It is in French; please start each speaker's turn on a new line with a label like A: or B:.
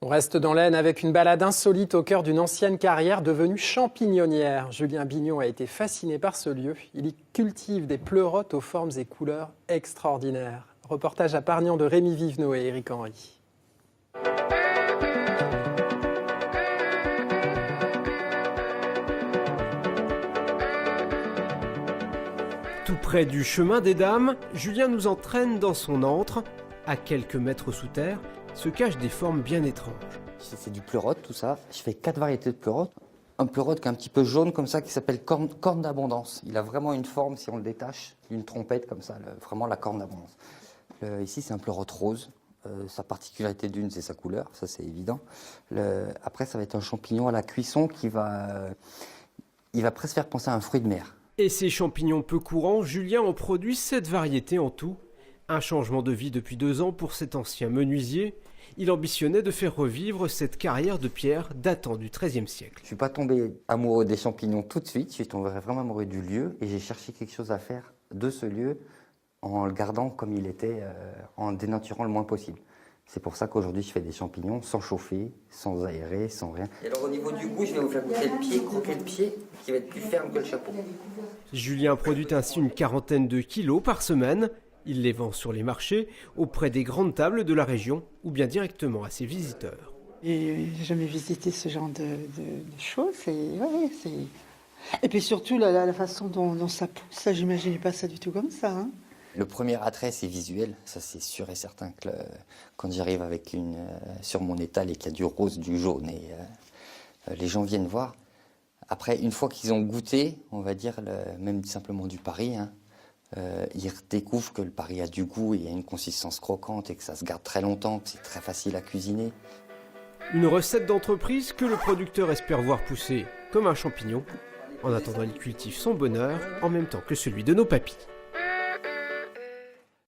A: On reste dans l'Aisne avec une balade insolite au cœur d'une ancienne carrière devenue champignonnière. Julien Bignon a été fasciné par ce lieu. Il y cultive des pleurotes aux formes et couleurs extraordinaires. Reportage à Pargnan de Rémi Vivenot et Éric Henry.
B: Tout près du chemin des dames, Julien nous entraîne dans son antre. À quelques mètres sous terre, se cachent des formes bien étranges.
C: C'est du pleurote, tout ça. Je fais 4 variétés de pleurote. Un pleurote qui est un petit peu jaune comme ça, qui s'appelle corne d'abondance. Il a vraiment une forme, si on le détache, une trompette comme ça, vraiment la corne d'abondance. Ici, c'est un pleurote rose. Sa particularité d'une, c'est sa couleur, ça c'est évident. Après, ça va être un champignon à la cuisson il va presque faire penser à un fruit de mer.
B: Et ces champignons peu courants, Julien en produit 7 variétés en tout. Un changement de vie depuis 2 ans pour cet ancien menuisier. Il ambitionnait de faire revivre cette carrière de pierre datant du XIIIe siècle.
C: Je ne suis pas tombé amoureux des champignons tout de suite, je suis tombé vraiment amoureux du lieu et j'ai cherché quelque chose à faire de ce lieu en le gardant comme il était, en dénaturant le moins possible. C'est pour ça qu'aujourd'hui je fais des champignons sans chauffer, sans aérer, sans rien. Et alors au niveau du goût, je vais vous faire goûter le pied, croquer le pied, qui va être plus ferme que le chapeau.
B: Julien produit ainsi une 40aine de kilos par semaine. Il les vend sur les marchés, auprès des grandes tables de la région ou bien directement à ses visiteurs.
D: Et j'ai jamais visité ce genre de choses. Et puis surtout la façon dont ça pousse, ça j'imaginais pas ça du tout comme ça. Hein.
C: Le premier attrait, c'est visuel. Ça, c'est sûr et certain que quand j'arrive avec sur mon étal et qu'il y a du rose, du jaune, et les gens viennent voir. Après, une fois qu'ils ont goûté, on va dire, même simplement du Paris, hein, ils découvrent que le Paris a du goût, il y a une consistance croquante et que ça se garde très longtemps, que c'est très facile à cuisiner.
B: Une recette d'entreprise que le producteur espère voir pousser comme un champignon. En attendant, il cultive son bonheur en même temps que celui de nos papilles.